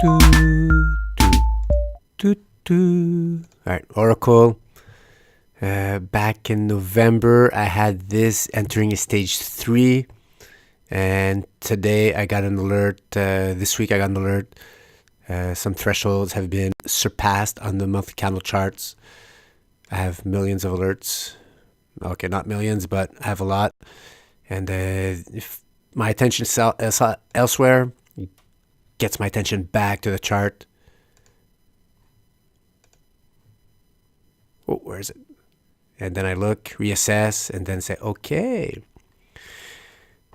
Alright, Oracle. Back in November, I had this entering a stage 3. And today I got an alert. This week I got an alert. Some thresholds have been surpassed on the monthly candle charts. I have millions of alerts. Okay, not millions, but I have a lot. And if my attention is elsewhere, it gets my attention back to the chart. Oh, where is it? And then I look, reassess, and then say, okay.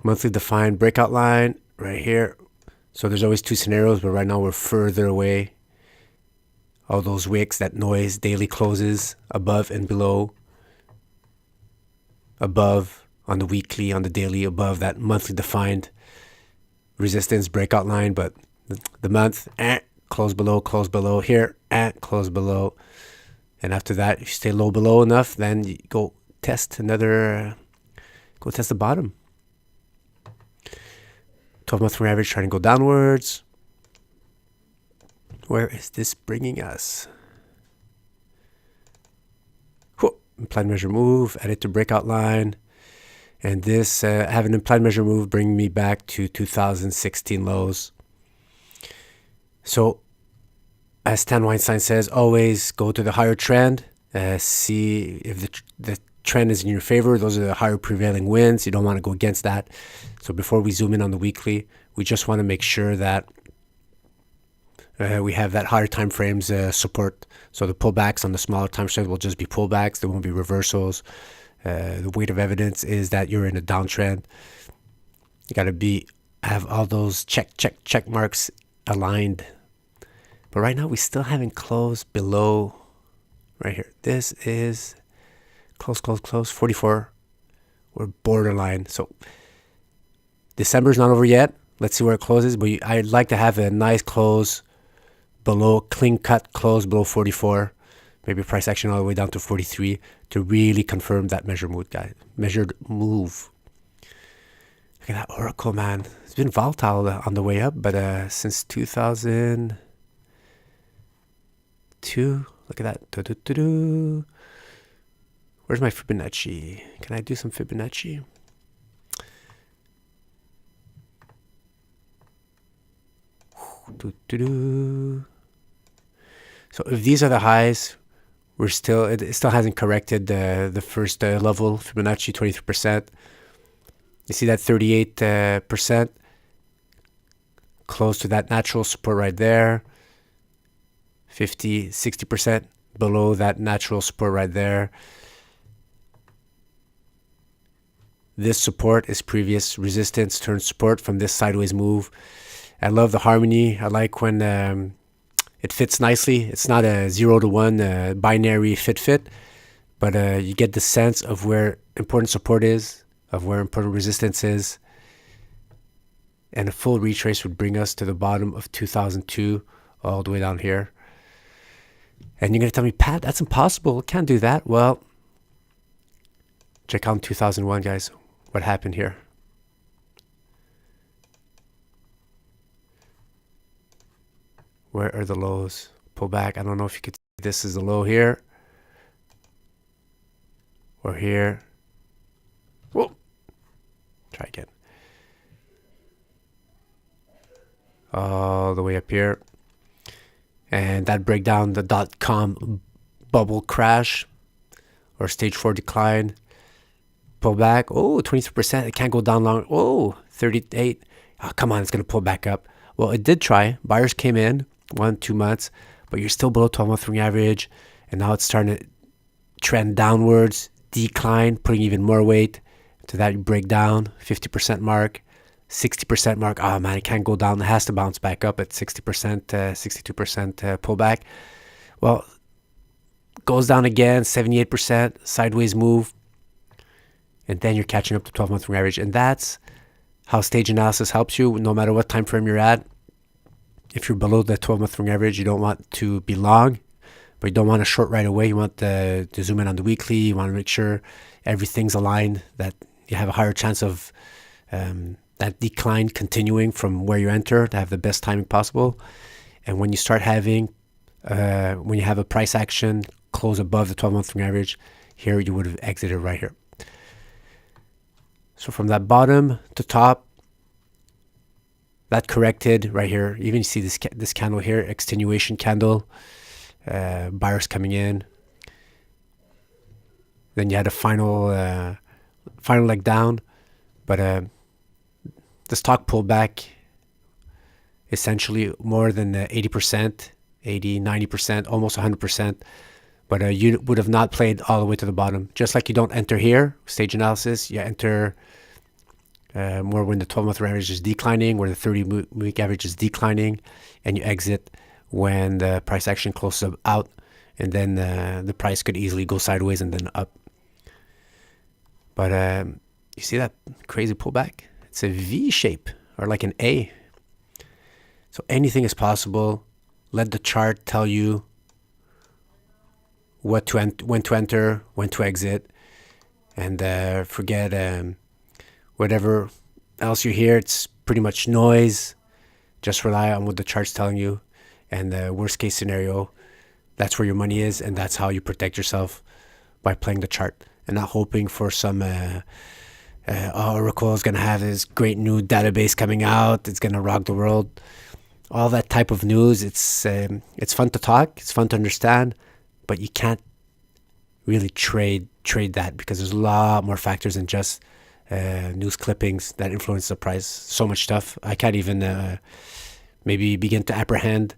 Monthly defined breakout line right here. So there's always two scenarios, but right now we're further away. All those wicks, that noise, daily closes, above and below. Above on the weekly, on the daily, above that monthly defined resistance breakout line. But the month, close below here, close below. And after that, if you stay low below enough, then you go test another, go test the bottom. 12-month moving average trying to go downwards. Where is this bringing us? Implied measure move, add it to breakout line. And this, have an implied measure move bring me back to 2016 lows. So, as Stan Weinstein says, always go to the higher trend. See if the trend is in your favor. Those are the higher prevailing winds. You don't want to go against that. So before we zoom in on the weekly, we just want to make sure that we have that higher time frames support. So the pullbacks on the smaller time frames will just be pullbacks. There won't be reversals. The weight of evidence is that you're in a downtrend. You got to have all those check marks aligned. But right now we still haven't closed below right here. This is close, 44. We're borderline. So December's not over yet. Let's see where it closes. But I'd like to have a nice close below, clean cut close below 44. Maybe price action all the way down to 43 to really confirm that measured move. Look at that Oracle, man. It's been volatile on the way up, but since 2002, look at that. Where's my Fibonacci? Can I do some Fibonacci? So if these are the highs, it still hasn't corrected the first level, Fibonacci 23%. You see that 38% close to that natural support right there. 50, 60% below that natural support right there. This support is previous resistance turned support from this sideways move. I love the harmony. I like when it fits nicely. It's not a 0 to 1 binary fit, but you get the sense of where important support is, of where important resistance is. And a full retrace would bring us to the bottom of 2002 all the way down here. And you're going to tell me, Pat, that's impossible. Can't do that. Well, check out 2001, guys. What happened here? Where are the lows? Pull back. I don't know if you could see this is the low here. Or here. Whoa. Try again. All the way up here. And that break down the .com bubble crash or stage 4 decline. Pull back. Oh, 23%. It can't go down long. Oh, 38. Oh, come on. It's going to pull back up. Well, it did try. Buyers came in 1-2 months, but you're still below 12-month moving average. And now it's starting to trend downwards, decline, putting even more weight to that breakdown, 50% mark, 60% mark. Oh, man, it can't go down. It has to bounce back up at 60%, 62% pullback. Well, goes down again, 78%, sideways move. And then you're catching up to 12-month moving average. And that's how stage analysis helps you, no matter what time frame you're at. If you're below the 12-month moving average, you don't want to be long, but you don't want to short right away. You want to zoom in on the weekly. You want to make sure everything's aligned, that you have a higher chance of that decline continuing from where you enter to have the best timing possible. And when you start having, when you have a price action close above the 12-month moving average, here you would have exited right here. So from that bottom to top, that corrected right here. Even you see this candle here, extenuation candle, buyers coming in. Then you had a final leg down, but the stock pulled back essentially more than 80%, 80, 90%, almost 100%. But you would have not played all the way to the bottom. Just like you don't enter here, stage analysis, you enter more when the 12-month average is declining, where the 30-week average is declining, and you exit when the price action closes out, and then the price could easily go sideways and then up. But you see that crazy pullback? It's a V shape, or like an A. So anything is possible. Let the chart tell you when to enter, when to exit, and forget whatever else you hear. It's pretty much noise. Just rely on what the chart's telling you, and the worst case scenario, that's where your money is, and that's how you protect yourself, by playing the chart and not hoping for some Oracle is going to have this great new database coming out. It's going to rock the world. All that type of news, it's fun to talk, it's fun to understand, but you can't really trade that, because there's a lot more factors than just news clippings that influence the price. So much stuff. I can't even maybe begin to apprehend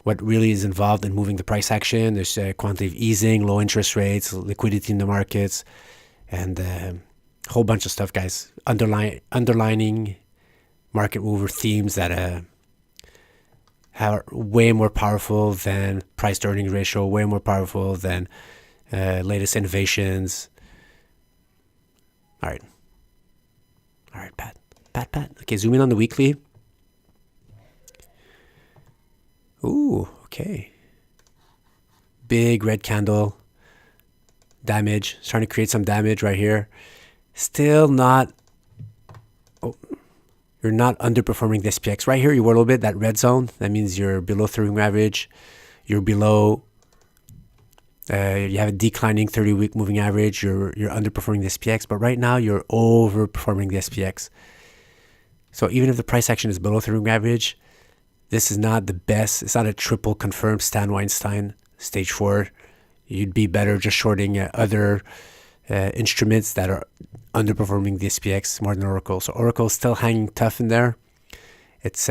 what really is involved in moving the price action. There's quantitative easing, low interest rates, liquidity in the markets, and a whole bunch of stuff, guys. Underlining market mover themes that are way more powerful than price to earnings ratio, way more powerful than latest innovations. All right, Pat. Okay, zoom in on the weekly. Ooh, okay. Big red candle. Damage. Starting to create some damage right here. Still not... Oh, you're not underperforming the SPX. Right here, you were a little bit, that red zone. That means you're below 30-week average. You're below... you have a declining 30-week moving average. You're underperforming the SPX. But right now, you're overperforming the SPX. So even if the price action is below 30-week average, this is not the best. It's not a triple confirmed Stan Weinstein stage 4. You'd be better just shorting other instruments that are underperforming the SPX more than Oracle. So Oracle is still hanging tough in there. It's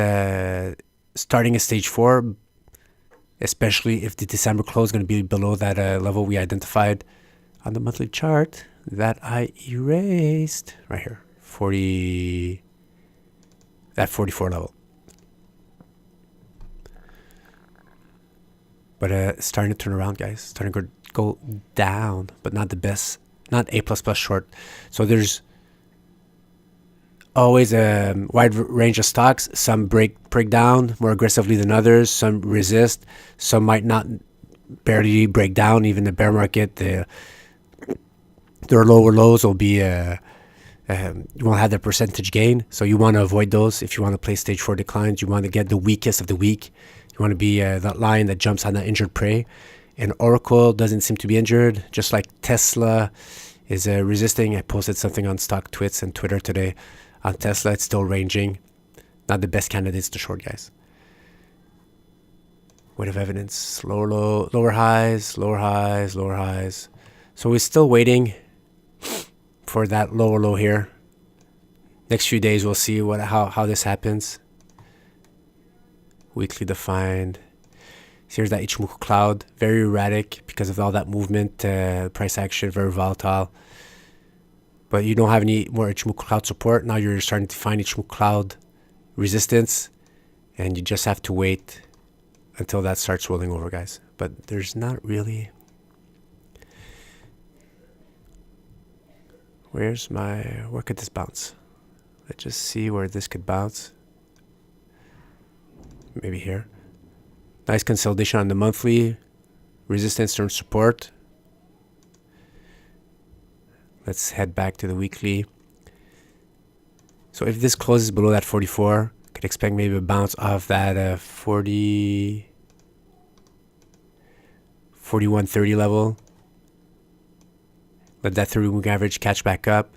starting a stage 4, especially if the December close is going to be below that level we identified on the monthly chart that I erased right here, 44 level. But it's starting to turn around, guys. Starting to go down, but not the best, not A++ short. So there's always a wide range of stocks. Some break down more aggressively than others. Some resist. Some might not barely break down. Even the bear market, their lower lows will be you won't have the percentage gain. So you want to avoid those if you want to play stage 4 declines. You want to get the weakest of the weak. You want to be that lion that jumps on that injured prey. And Oracle doesn't seem to be injured, just like Tesla is resisting. I posted something on Stock Twits and Twitter today on Tesla. It's still ranging. Not the best candidates to short, guys. Weight of evidence. Lower highs. So we're still waiting for that lower low here. Next few days we'll see how this happens. Weekly defined. So here's that Ichimoku cloud, very erratic because of all that movement, price action, very volatile. But you don't have any more Ichimoku cloud support. Now you're starting to find Ichimoku cloud resistance, and you just have to wait until that starts rolling over, guys. But there's not really... Where could this bounce? Let's just see where this could bounce. Maybe here. Nice consolidation on the monthly. Resistance turns support. Let's head back to the weekly. So if this closes below that 44, Could expect maybe a bounce off that 41.30 level. Let that 30 moving average catch back up.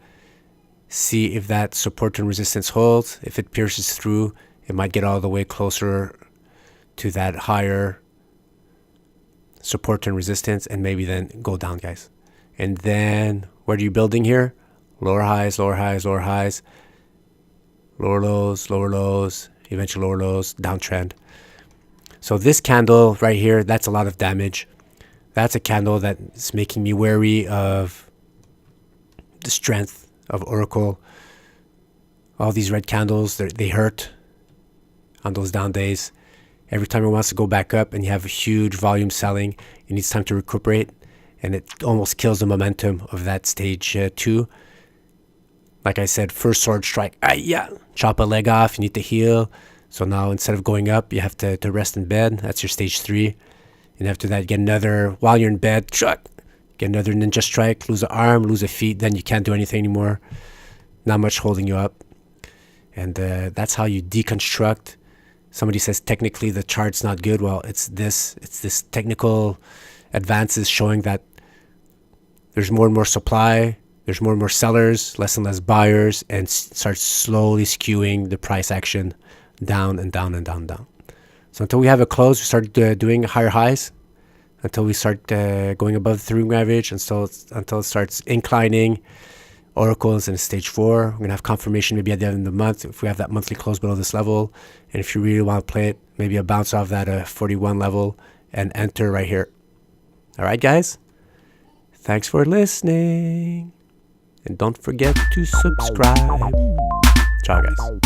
See if that support and resistance holds. If it pierces through, it might get all the way closer to that higher support and resistance, and maybe then go down, guys. And then what are you building here? Lower highs, lower highs, lower highs, lower lows, eventually lower lows, downtrend. So this candle right here, that's a lot of damage. That's a candle that's making me wary of the strength of orcl. All these red candles, they hurt on those down days. Every time it wants to go back up and you have a huge volume selling, it needs time to recuperate, and it almost kills the momentum of that stage 2. Like I said, first sword strike, chop a leg off, you need to heal. So now instead of going up, you have to rest in bed. That's your stage 3. And after that, get another, while you're in bed, get another ninja strike, lose an arm, lose a feet, then you can't do anything anymore. Not much holding you up. And that's how you deconstruct. Somebody says technically the chart's not good. Well, it's this technical advances showing that there's more and more supply, there's more and more sellers, less and less buyers, and starts slowly skewing the price action down and down and down and down. So until we have a close, we start doing higher highs, until we start going above the 3 average, until it starts inclining. Oracle is in stage 4. We're going to have confirmation maybe at the end of the month if we have that monthly close below this level. And if you really want to play it, maybe a bounce off that 41 level and enter right here. All right, guys? Thanks for listening. And don't forget to subscribe. Ciao, guys.